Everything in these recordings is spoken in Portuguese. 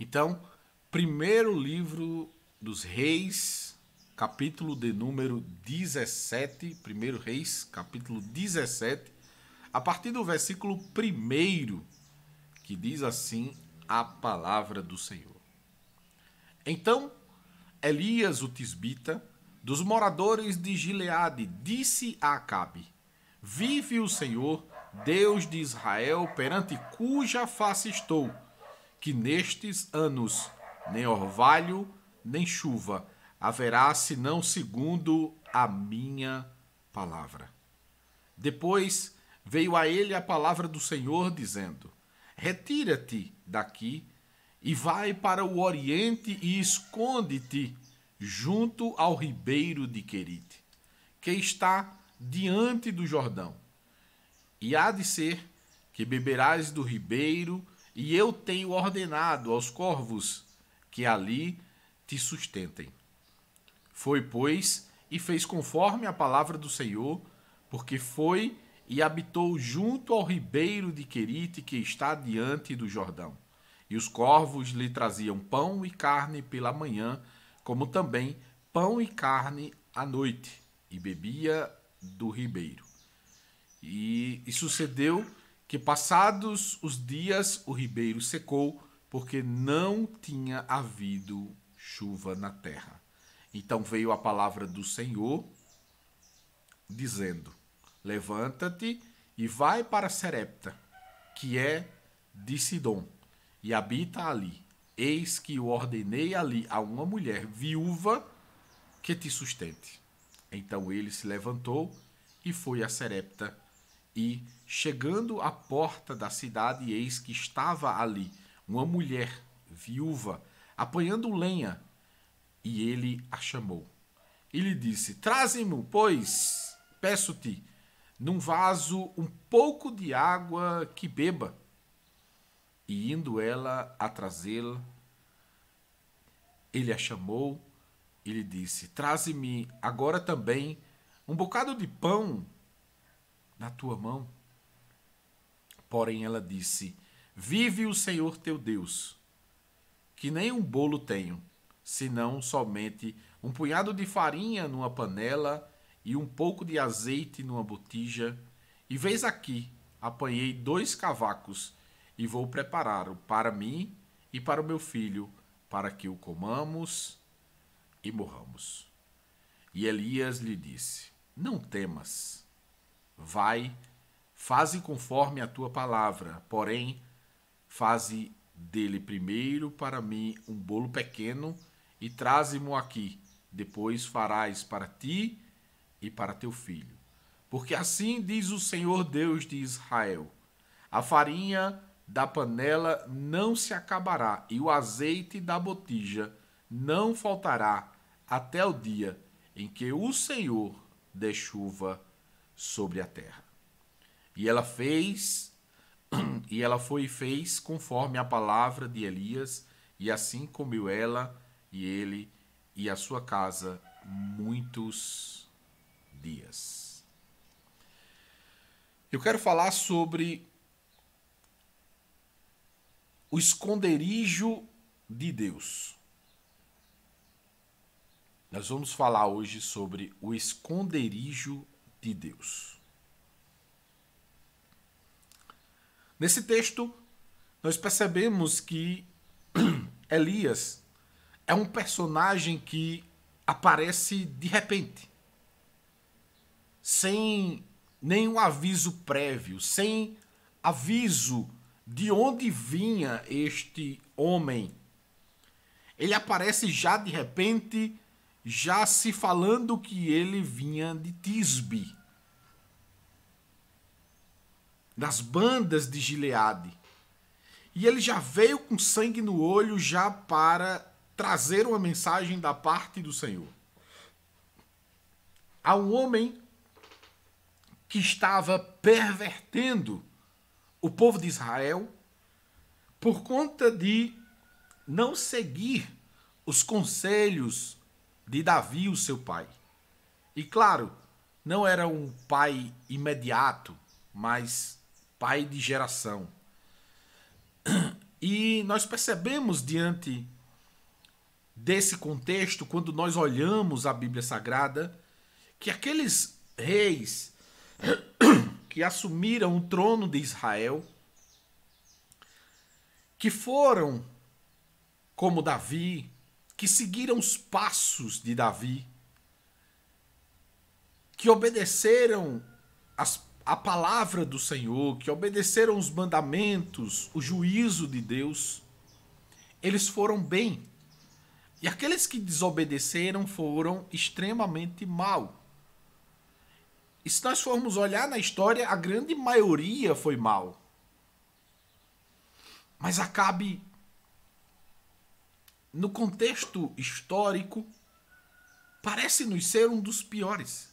Então, primeiro livro dos Reis, capítulo de número 17, primeiro Reis, capítulo 17, a partir do versículo 1, que diz assim a palavra do Senhor. Então, Elias, o tisbita, dos moradores de Gileade, disse a Acabe: Vive o Senhor, Deus de Israel, perante cuja face estou, que nestes anos nem orvalho, nem chuva haverá, senão segundo a minha palavra. Depois veio a ele a palavra do Senhor, dizendo: Retira-te daqui e vai para o oriente e esconde-te junto ao ribeiro de Querite, que está diante do Jordão. E há de ser que beberás do ribeiro, e eu tenho ordenado aos corvos que ali te sustentem. Foi, pois, e fez conforme a palavra do Senhor, porque foi e habitou junto ao ribeiro de Querite, que está diante do Jordão. E os corvos lhe traziam pão e carne pela manhã, como também pão e carne à noite, e bebia do ribeiro. E sucedeu que, passados os dias, o ribeiro secou, porque não tinha havido chuva na terra. Então veio a palavra do Senhor, dizendo: Levanta-te e vai para Serepta, que é de Sidom, e habita ali. Eis que eu ordenei ali a uma mulher viúva que te sustente. Então ele se levantou e foi a Serepta, e, chegando à porta da cidade, eis que estava ali uma mulher viúva, apanhando lenha, e ele a chamou. E lhe disse: Traze-me, pois, peço-te, num vaso um pouco de água que beba. E indo ela a trazê-la, ele a chamou e lhe disse: Traze-me agora também um bocado de pão na tua mão. Porém ela disse: Vive o Senhor teu Deus, que nem um bolo tenho, senão somente um punhado de farinha numa panela e um pouco de azeite numa botija. E vês aqui, apanhei 2 cavacos e vou preparar-o para mim e para o meu filho, para que o comamos e morramos. E Elias lhe disse: Não temas. Vai, faze conforme a tua palavra, porém, faze dele primeiro para mim um bolo pequeno e traze-mo aqui. Depois farás para ti e para teu filho. Porque assim diz o Senhor Deus de Israel: a farinha da panela não se acabará e o azeite da botija não faltará até o dia em que o Senhor dê chuva sobre a terra. E ela foi e fez conforme a palavra de Elias, e assim comeu ela e ele e a sua casa muitos dias. Eu quero falar sobre o esconderijo de Deus. Nós vamos falar hoje sobre o esconderijo de Deus. Nesse texto, nós percebemos que Elias é um personagem que aparece de repente, sem nenhum aviso prévio, sem aviso de onde vinha este homem. Ele aparece já de repente, já se falando que ele vinha de Tisbe, das bandas de Gileade. E ele já veio com sangue no olho já para trazer uma mensagem da parte do Senhor. Há um homem que estava pervertendo o povo de Israel por conta de não seguir os conselhos de Davi, o seu pai. E claro, não era um pai imediato, mas pai de geração. E nós percebemos diante desse contexto, quando nós olhamos a Bíblia Sagrada, que aqueles reis que assumiram o trono de Israel, que foram como Davi, que seguiram os passos de Davi, que obedeceram a palavra do Senhor, que obedeceram os mandamentos, o juízo de Deus, eles foram bem. E aqueles que desobedeceram foram extremamente mal. E se nós formos olhar na história, a grande maioria foi mal. Mas Acabe, no contexto histórico, parece-nos ser um dos piores.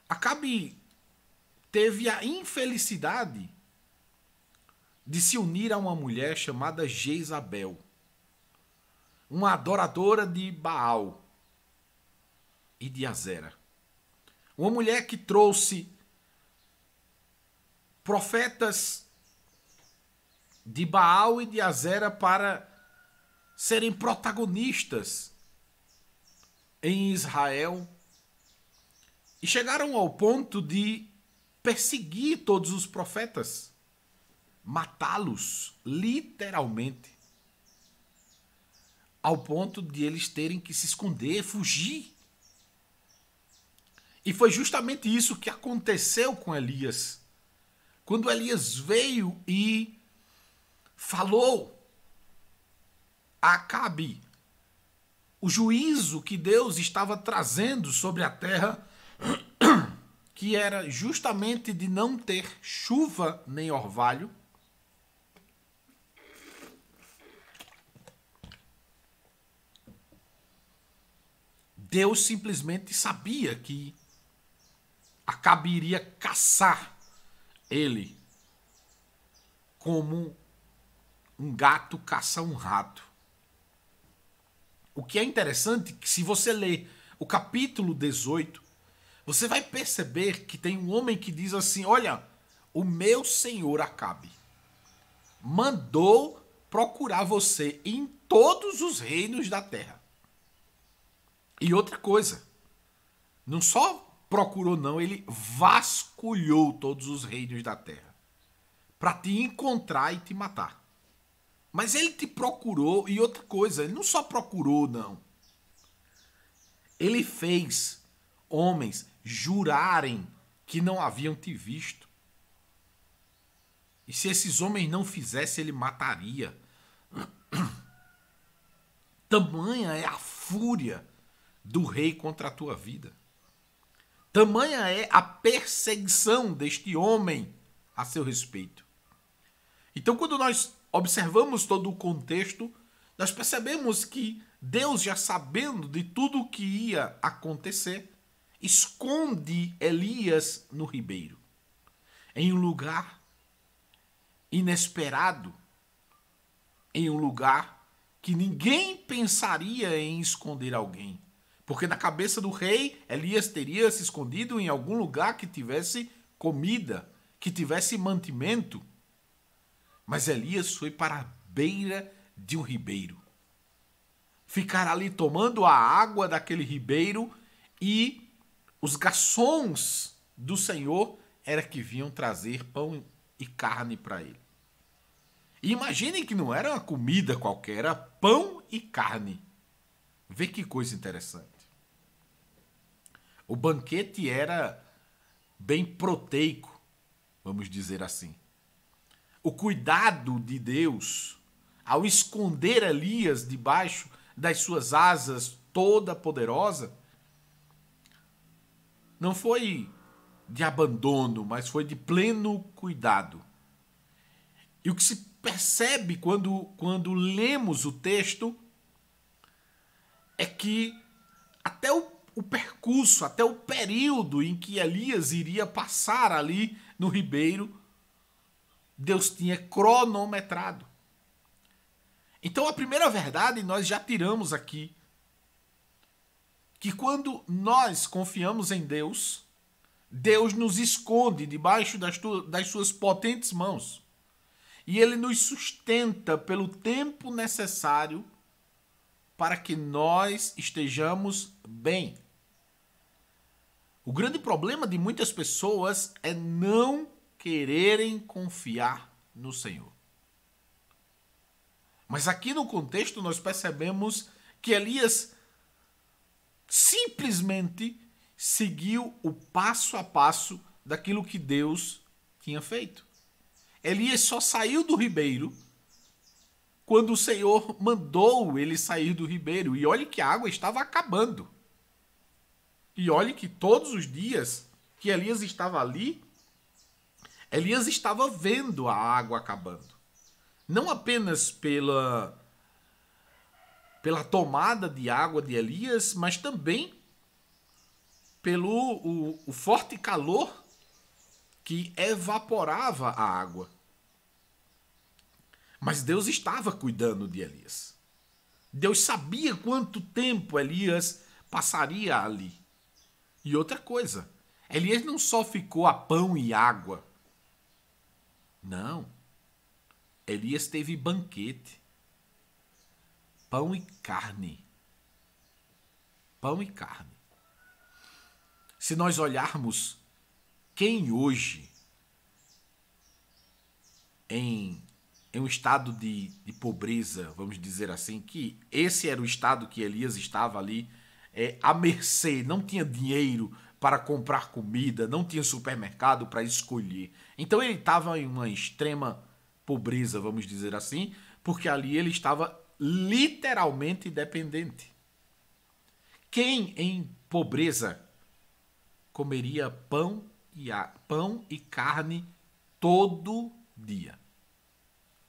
Acabe teve a infelicidade de se unir a uma mulher chamada Jezabel, uma adoradora de Baal e de Azera. Uma mulher que trouxe profetas de Baal e de Azera para serem protagonistas em Israel. E chegaram ao ponto de perseguir todos os profetas, matá-los, literalmente, ao ponto de eles terem que se esconder, fugir. E foi justamente isso que aconteceu com Elias. Quando Elias veio e falou a Acabe o juízo que Deus estava trazendo sobre a terra, que era justamente de não ter chuva nem orvalho, Deus simplesmente sabia que Acabe iria caçar ele como um gato caça um rato. O que é interessante é que se você ler o capítulo 18, você vai perceber que tem um homem que diz assim: olha, o meu senhor Acabe mandou procurar você em todos os reinos da terra. E outra coisa, não só procurou não, ele vasculhou todos os reinos da terra para te encontrar e te matar. Mas ele te procurou, e outra coisa, ele não só procurou não. Ele fez homens jurarem que não haviam te visto. E se esses homens não fizessem, ele mataria. Tamanha é a fúria do rei contra a tua vida. Tamanha é a perseguição deste homem a seu respeito. Então, quando nós observamos todo o contexto, nós percebemos que Deus, já sabendo de tudo o que ia acontecer, esconde Elias no ribeiro, em um lugar inesperado, em um lugar que ninguém pensaria em esconder alguém. Porque na cabeça do rei, Elias teria se escondido em algum lugar que tivesse comida, que tivesse mantimento. Mas Elias foi para a beira de um ribeiro. Ficar ali tomando a água daquele ribeiro, e os garçons do Senhor era que vinham trazer pão e carne para ele. E imaginem que não era uma comida qualquer, era pão e carne. Vê que coisa interessante. O banquete era bem proteico, vamos dizer assim. O cuidado de Deus, ao esconder Elias debaixo das suas asas toda poderosa, não foi de abandono, mas foi de pleno cuidado. E o que se percebe quando lemos o texto é que até o percurso, até o período em que Elias iria passar ali no ribeiro, Deus tinha cronometrado. Então a primeira verdade nós já tiramos aqui, que quando nós confiamos em Deus, Deus nos esconde debaixo das suas potentes mãos. e ele nos sustenta pelo tempo necessário para que nós estejamos bem. O grande problema de muitas pessoas é não quererem confiar no Senhor. Mas aqui no contexto nós percebemos que Elias simplesmente seguiu o passo a passo daquilo que Deus tinha feito. Elias só saiu do ribeiro quando o Senhor mandou ele sair do ribeiro. E olhe que a água estava acabando. E olhe que todos os dias que Elias estava ali, Elias estava vendo a água acabando. Não apenas pela tomada de água de Elias, mas também pelo o forte calor que evaporava a água. Mas Deus estava cuidando de Elias. Deus sabia quanto tempo Elias passaria ali. E outra coisa, Elias não só ficou a pão e água. Não. Elias teve banquete. Pão e carne. Pão e carne. Se nós olharmos quem hoje, em um estado de pobreza, vamos dizer assim, que esse era o estado que Elias estava ali, à mercê, não tinha dinheiro para comprar comida, não tinha supermercado para escolher. Então ele estava em uma extrema pobreza, vamos dizer assim, porque ali ele estava literalmente dependente. Quem em pobreza comeria pão e carne todo dia?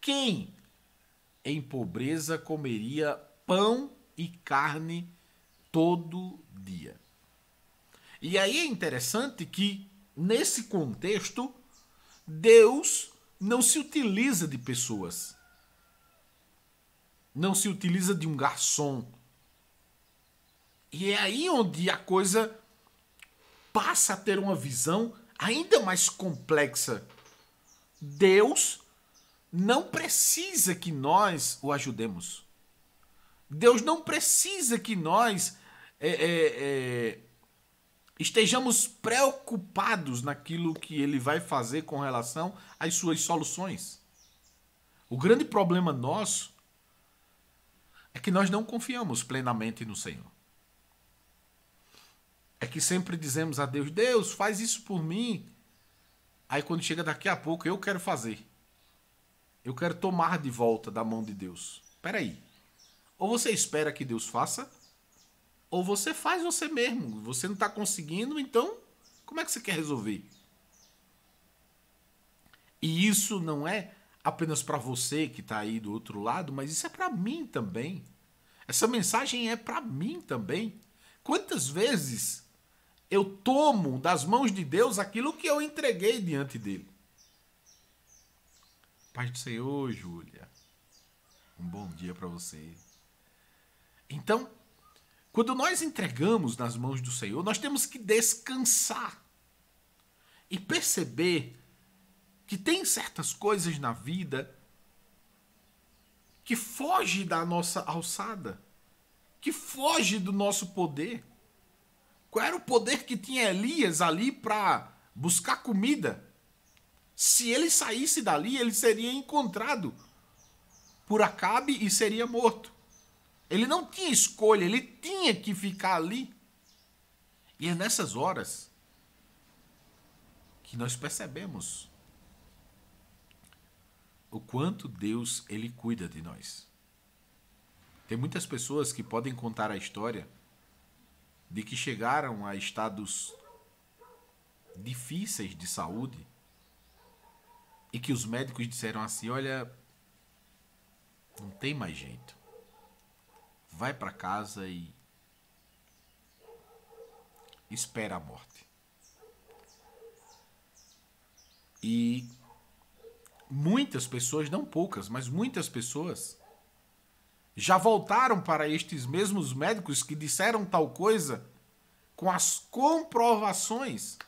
Quem em pobreza comeria pão e carne todo dia? E aí é interessante que, nesse contexto, Deus não se utiliza de pessoas. Não se utiliza de um garçom. E é aí onde a coisa passa a ter uma visão ainda mais complexa. Deus não precisa que nós o ajudemos. Deus não precisa que nós estejamos preocupados naquilo que ele vai fazer com relação às suas soluções. O grande problema nosso é que nós não confiamos plenamente no Senhor. É que sempre dizemos a Deus, Deus, faz isso por mim. Aí quando chega daqui a pouco, eu quero fazer. Eu quero tomar de volta da mão de Deus. Espera aí. Ou você espera que Deus faça, ou você faz você mesmo. Você não está conseguindo, então como é que você quer resolver? E isso não é apenas para você que está aí do outro lado, mas isso é para mim também. Essa mensagem é para mim também. Quantas vezes eu tomo das mãos de Deus aquilo que eu entreguei diante dele? Paz do Senhor, Júlia. Um bom dia para você. Então, quando nós entregamos nas mãos do Senhor, nós temos que descansar e perceber que tem certas coisas na vida que foge da nossa alçada, que foge do nosso poder. Qual era o poder que tinha Elias ali para buscar comida? Se ele saísse dali, ele seria encontrado por Acabe e seria morto. Ele não tinha escolha, ele tinha que ficar ali. E é nessas horas que nós percebemos o quanto Deus ele cuida de nós. Tem muitas pessoas que podem contar a história de que chegaram a estados difíceis de saúde e que os médicos disseram assim, olha, não tem mais jeito. Vai para casa e espera a morte. E muitas pessoas, não poucas, mas muitas pessoas já voltaram para estes mesmos médicos que disseram tal coisa com as comprovações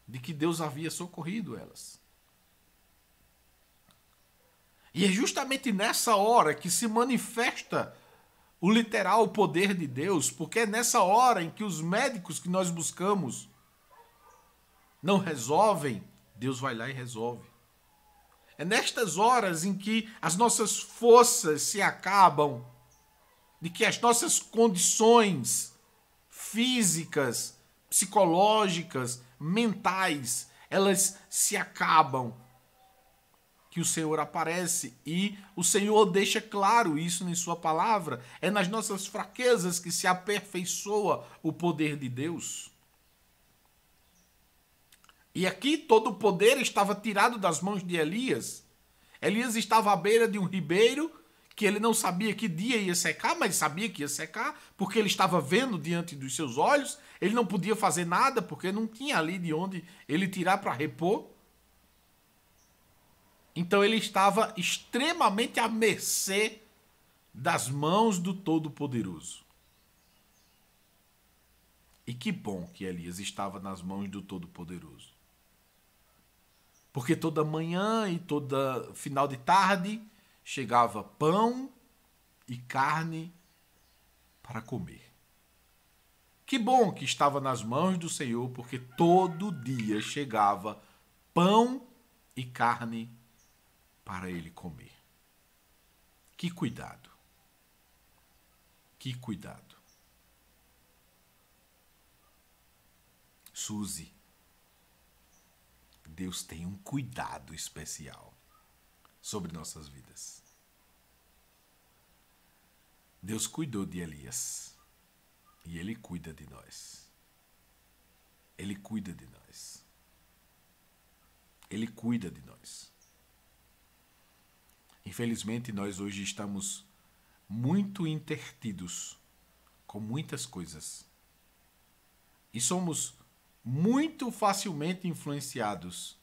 de que Deus havia socorrido elas. E é justamente nessa hora que se manifesta o literal poder de Deus, porque é nessa hora em que os médicos que nós buscamos não resolvem, Deus vai lá e resolve. É nestas horas em que as nossas forças se acabam, de que as nossas condições físicas, psicológicas, mentais, elas se acabam, que o Senhor aparece e o Senhor deixa claro isso em sua palavra. É nas nossas fraquezas que se aperfeiçoa o poder de Deus. E aqui todo o poder estava tirado das mãos de Elias. Elias estava à beira de um ribeiro que ele não sabia que dia ia secar, mas sabia que ia secar, porque ele estava vendo diante dos seus olhos. Ele não podia fazer nada, porque não tinha ali de onde ele tirar para repor. Então ele estava extremamente à mercê das mãos do Todo-Poderoso. E que bom que Elias estava nas mãos do Todo-Poderoso. Porque toda manhã e toda final de tarde chegava pão e carne para comer. Que bom que estava nas mãos do Senhor, porque todo dia chegava pão e carne para ele comer. Que cuidado. Que cuidado. Suzy, Deus tem um cuidado especial sobre nossas vidas. Deus cuidou de Elias e Ele cuida de nós. Ele cuida de nós. Ele cuida de nós. Infelizmente, nós hoje estamos muito intertidos com muitas coisas. E somos muito facilmente influenciados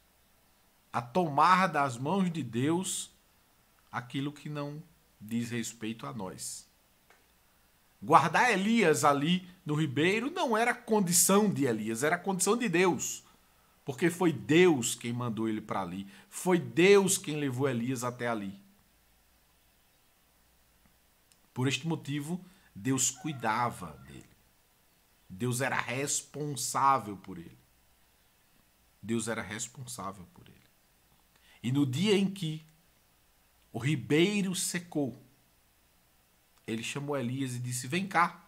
a tomar das mãos de Deus aquilo que não diz respeito a nós. Guardar Elias ali no ribeiro não era condição de Elias, era condição de Deus. Porque foi Deus quem mandou ele para ali. Foi Deus quem levou Elias até ali. Por este motivo, Deus cuidava dele. Deus era responsável por ele. Deus era responsável por ele. E no dia em que o ribeiro secou, ele chamou Elias e disse: vem cá,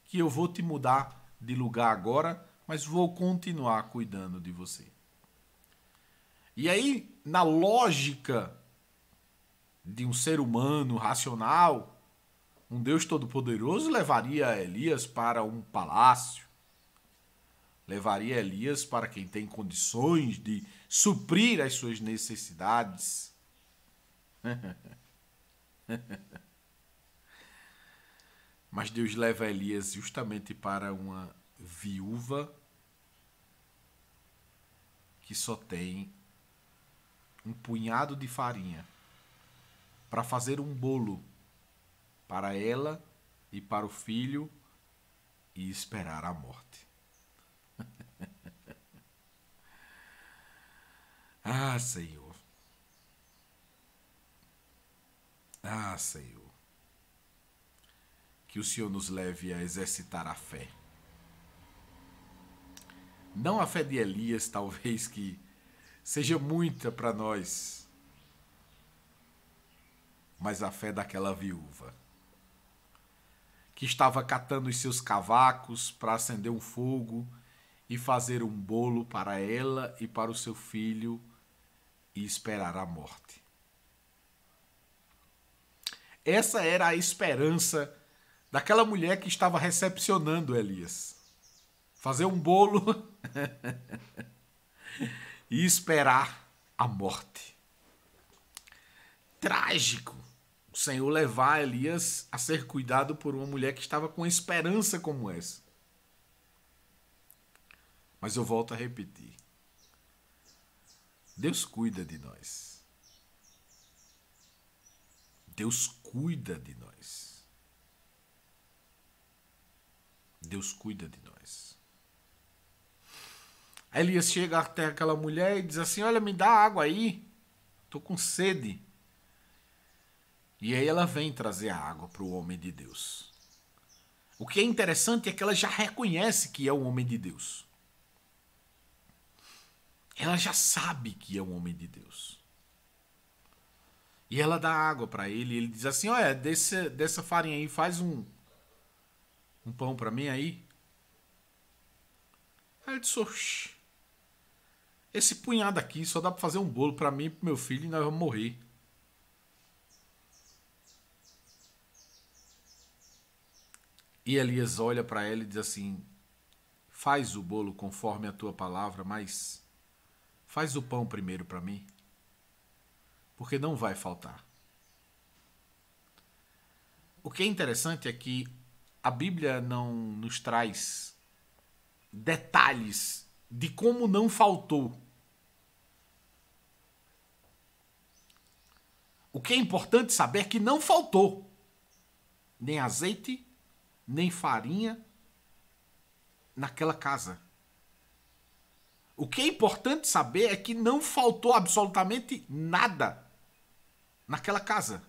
que eu vou te mudar de lugar agora, mas vou continuar cuidando de você. E aí, na lógica de um ser humano racional, um Deus Todo-Poderoso levaria Elias para um palácio, levaria Elias para quem tem condições de suprir as suas necessidades. Mas Deus leva Elias justamente para uma viúva que só tem um punhado de farinha para fazer um bolo para ela e para o filho e esperar a morte. Ah, Senhor. Ah, Senhor. Que o Senhor nos leve a exercitar a fé. Não a fé de Elias, talvez, que seja muita para nós, mas a fé daquela viúva que estava catando os seus cavacos para acender um fogo e fazer um bolo para ela e para o seu filho e esperar a morte. Essa era a esperança daquela mulher que estava recepcionando Elias. Fazer um bolo e esperar a morte. Trágico o Senhor levar Elias a ser cuidado por uma mulher que estava com esperança como essa. Mas eu volto a repetir. Deus cuida de nós. Deus cuida de nós. Deus cuida de nós. Elias chega até aquela mulher e diz assim: olha, me dá água aí. Estou com sede. E aí ela vem trazer a água para o homem de Deus. O que é interessante é que ela já reconhece que é um homem de Deus. Ela já sabe que é um homem de Deus. E ela dá água para ele e ele diz assim, olha, dessa farinha aí, faz um pão para mim aí. Aí ele disse, oxi, esse punhado aqui só dá para fazer um bolo para mim e pro meu filho e nós vamos morrer. E Elias olha para ela e diz assim, faz o bolo conforme a tua palavra, mas faz o pão primeiro para mim, porque não vai faltar. O que é interessante é que a Bíblia não nos traz detalhes de como não faltou. O que é importante saber é que não faltou nem azeite, nem farinha naquela casa. O que é importante saber é que não faltou absolutamente nada naquela casa.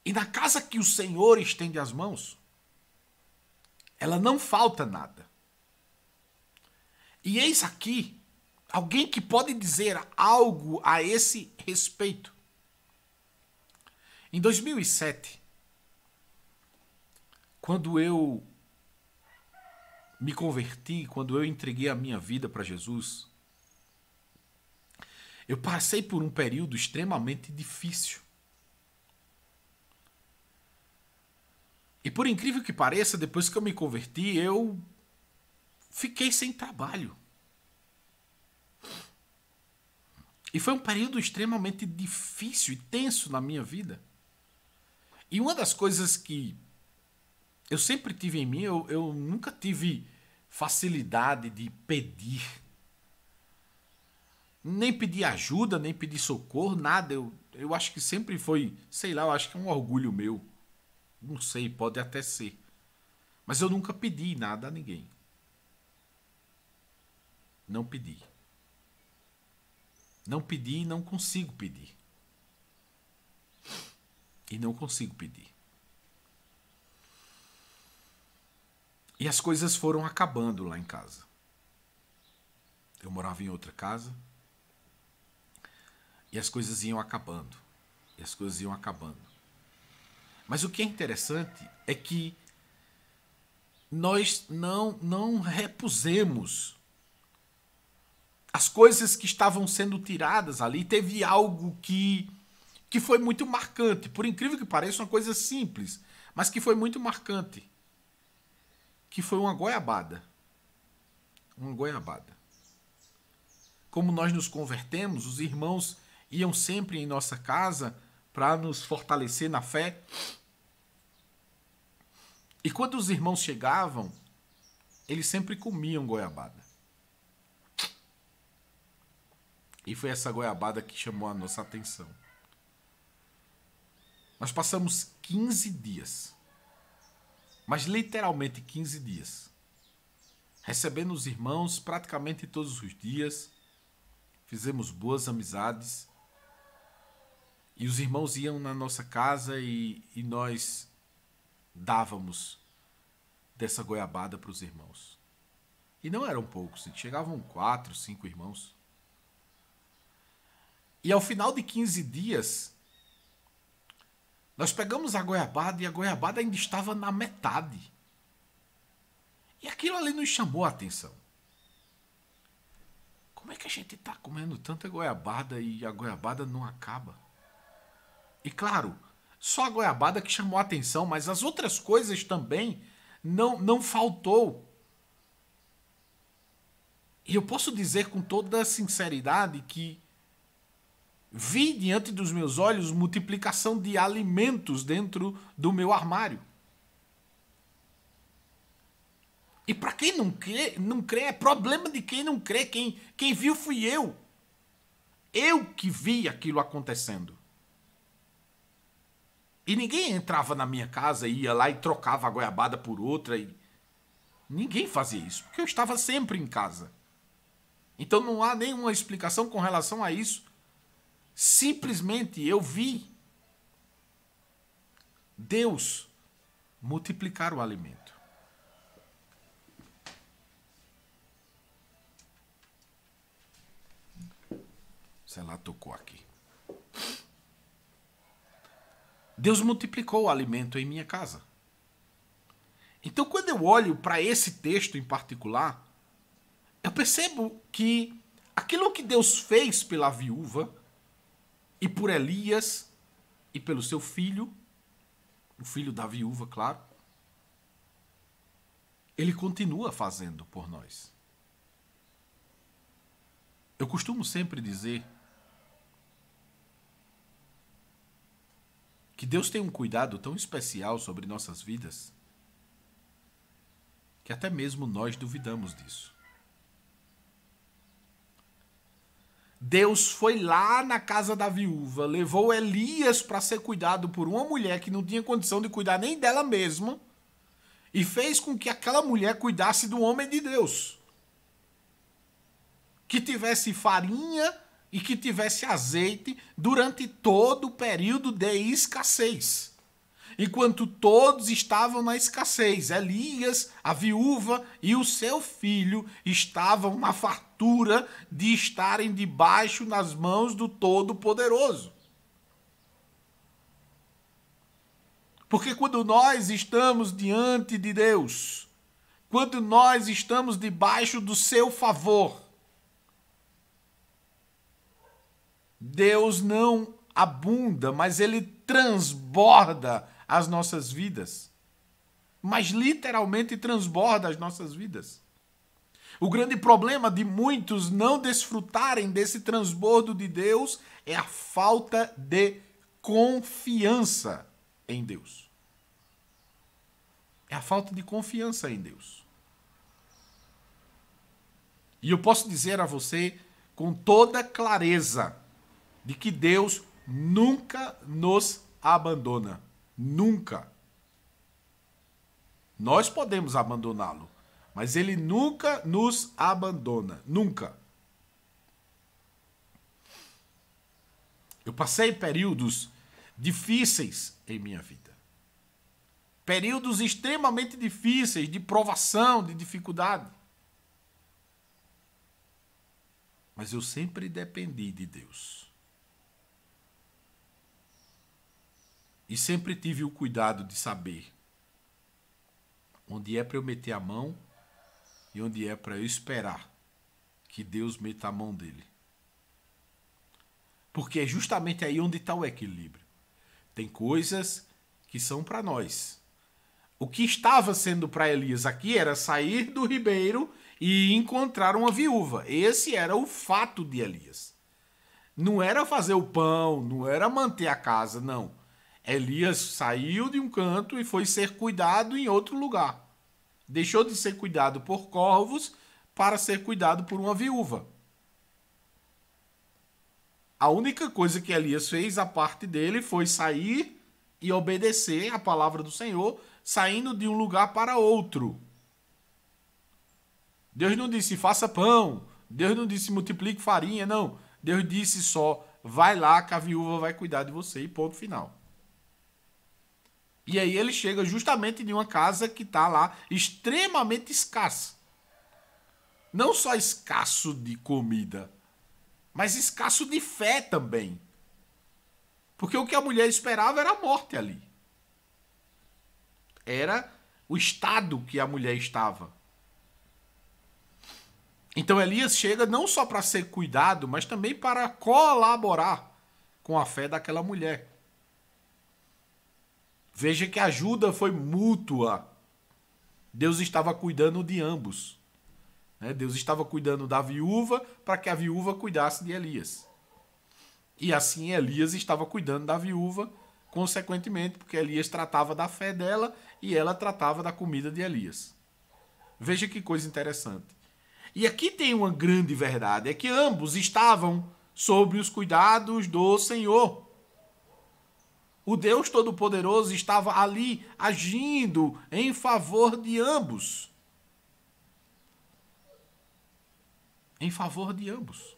E na casa que o Senhor estende as mãos, ela não falta nada. E eis aqui alguém que pode dizer algo a esse respeito. Em 2007, quando eu me converti, quando eu entreguei a minha vida para Jesus, eu passei por um período extremamente difícil. E por incrível que pareça, depois que eu me converti, eu fiquei sem trabalho. E foi um período extremamente difícil e tenso na minha vida. E uma das coisas que eu sempre tive em mim, eu nunca tive facilidade de pedir. Nem pedir ajuda, nem pedir socorro, nada. Eu acho que sempre foi, sei lá, eu acho que é um orgulho meu. Não sei, pode até ser. Mas eu nunca pedi nada a ninguém. Não pedi. Não pedi e não consigo pedir. E não consigo pedir. E as coisas foram acabando lá em casa. Eu morava em outra casa. E as coisas iam acabando. E as coisas iam acabando. Mas o que é interessante é que nós não repusemos as coisas que estavam sendo tiradas ali. Teve algo que foi muito marcante. Por incrível que pareça, uma coisa simples, mas que foi muito marcante. Que foi uma goiabada. Uma goiabada. Como nós nos convertemos, os irmãos iam sempre em nossa casa para nos fortalecer na fé. E quando os irmãos chegavam, eles sempre comiam goiabada. E foi essa goiabada que chamou a nossa atenção. Nós passamos 15 dias, mas literalmente 15 dias, recebendo os irmãos praticamente todos os dias, fizemos boas amizades, e os irmãos iam na nossa casa e nós dávamos dessa goiabada para os irmãos. E não eram poucos, chegavam 4, 5 irmãos. E ao final de 15 dias, nós pegamos a goiabada e a goiabada ainda estava na metade. E aquilo ali nos chamou a atenção. Como é que a gente está comendo tanta goiabada e a goiabada não acaba? E claro, só a goiabada que chamou a atenção, mas as outras coisas também não faltou. E eu posso dizer com toda a sinceridade que vi diante dos meus olhos multiplicação de alimentos dentro do meu armário. E para quem não crê, é problema de quem não crê. Quem viu fui eu. Eu que vi aquilo acontecendo. E ninguém entrava na minha casa, ia lá e trocava a goiabada por outra. Ninguém fazia isso, porque eu estava sempre em casa. Então não há nenhuma explicação com relação a isso. Simplesmente eu vi Deus multiplicar o alimento. Sei lá, tocou aqui. Deus multiplicou o alimento em minha casa. Então, quando eu olho para esse texto em particular, eu percebo que aquilo que Deus fez pela viúva e por Elias e pelo seu filho, o filho da viúva, claro, ele continua fazendo por nós. Eu costumo sempre dizer que Deus tem um cuidado tão especial sobre nossas vidas que até mesmo nós duvidamos disso. Deus foi lá na casa da viúva, levou Elias para ser cuidado por uma mulher que não tinha condição de cuidar nem dela mesma e fez com que aquela mulher cuidasse do homem de Deus, que tivesse farinha e que tivesse azeite durante todo o período de escassez. Enquanto todos estavam na escassez, Elias, a viúva e o seu filho estavam na fartura de estarem debaixo nas mãos do Todo-Poderoso. Porque quando nós estamos diante de Deus, quando nós estamos debaixo do seu favor, Deus não abunda, mas ele transborda as nossas vidas. Mas literalmente transborda as nossas vidas. O grande problema de muitos não desfrutarem desse transbordo de Deus é a falta de confiança em Deus. É a falta de confiança em Deus. E eu posso dizer a você com toda clareza de que Deus nunca nos abandona. Nunca. Nós podemos abandoná-lo, mas ele nunca nos abandona. Nunca. Eu passei períodos difíceis em minha vida. Períodos extremamente difíceis, de provação, de dificuldade. Mas eu sempre dependi de Deus. E sempre tive o cuidado de saber onde é para eu meter a mão e onde é para eu esperar que Deus meta a mão dele. Porque é justamente aí onde está o equilíbrio. Tem coisas que são para nós. O que estava sendo para Elias aqui era sair do ribeiro e encontrar uma viúva. Esse era o fato de Elias. Não era fazer o pão, não era manter a casa, não. Elias saiu de um canto e foi ser cuidado em outro lugar. Deixou de ser cuidado por corvos para ser cuidado por uma viúva. A única coisa que Elias fez, a parte dele, foi sair e obedecer a palavra do Senhor, saindo de um lugar para outro. Deus não disse faça pão, Deus não disse multiplique farinha, não. Deus disse só, vai lá que a viúva vai cuidar de você e ponto final. E aí ele chega justamente de uma casa que está lá extremamente escassa. Não só escasso de comida, mas escasso de fé também. Porque o que a mulher esperava era a morte ali. Era o estado que a mulher estava. Então Elias chega não só para ser cuidado, mas também para colaborar com a fé daquela mulher. Veja que a ajuda foi mútua. Deus estava cuidando de ambos. Deus estava cuidando da viúva para que a viúva cuidasse de Elias. E assim Elias estava cuidando da viúva, consequentemente, porque Elias tratava da fé dela e ela tratava da comida de Elias. Veja que coisa interessante. E aqui tem uma grande verdade, é que ambos estavam sob os cuidados do Senhor. O Deus Todo-Poderoso estava ali agindo em favor de ambos. Em favor de ambos.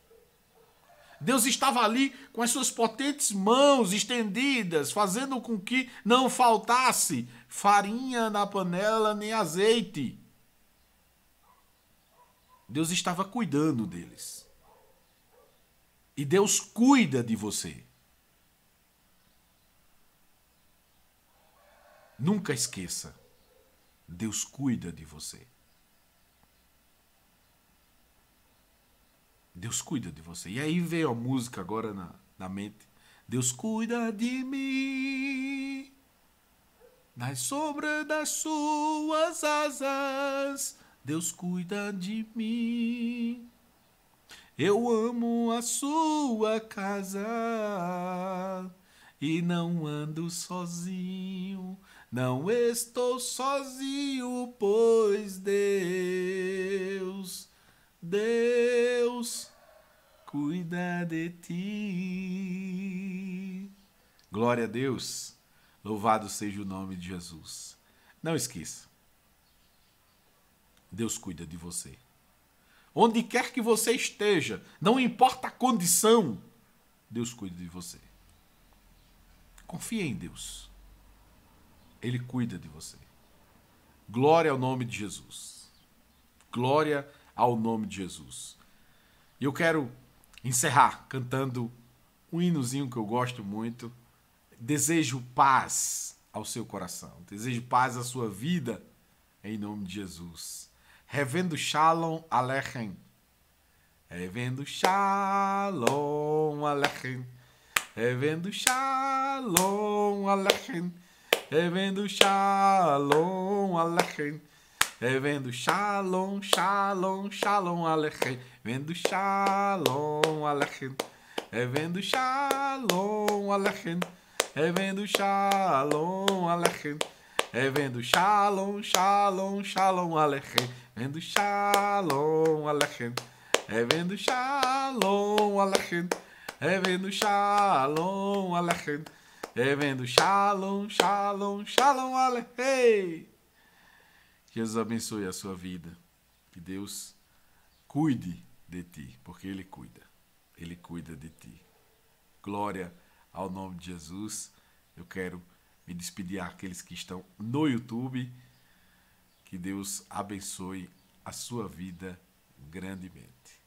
Deus estava ali com as suas potentes mãos estendidas, fazendo com que não faltasse farinha na panela nem azeite. Deus estava cuidando deles. E Deus cuida de você. Nunca esqueça, Deus cuida de você. Deus cuida de você. E aí veio a música agora na mente. Deus cuida de mim, nas sombras das suas asas. Deus cuida de mim. Eu amo a sua casa e não ando sozinho. Não estou sozinho, pois Deus cuida de ti. Glória a Deus. Louvado seja o nome de Jesus. Não esqueça. Deus cuida de você. Onde quer que você esteja, não importa a condição, Deus cuida de você. Confie em Deus. Ele cuida de você. Glória ao nome de Jesus. Glória ao nome de Jesus. E eu quero encerrar cantando um hinozinho que eu gosto muito. Desejo paz ao seu coração. Desejo paz à sua vida, em nome de Jesus. Revendo Shalom Aleichem. Revendo Shalom Aleichem. Revendo Shalom Aleichem. Revendo Shalom Aleichem. Revendo Shalom, Shalom, Shalom Aleichem. Revendo Shalom Aleichem. Revendo Shalom Aleichem. Revendo Shalom Aleichem. Revendo Shalom, Shalom, Shalom Aleichem. Revendo Shalom Aleichem. Revendo Shalom Aleichem. Revendo Shalom Aleichem. Revendo Shalom, Shalom, Shalom Aleichem. Jesus abençoe a sua vida. Que Deus cuide de ti, porque Ele cuida. Ele cuida de ti. Glória ao nome de Jesus. Eu quero me despedir àqueles que estão no YouTube. Que Deus abençoe a sua vida grandemente.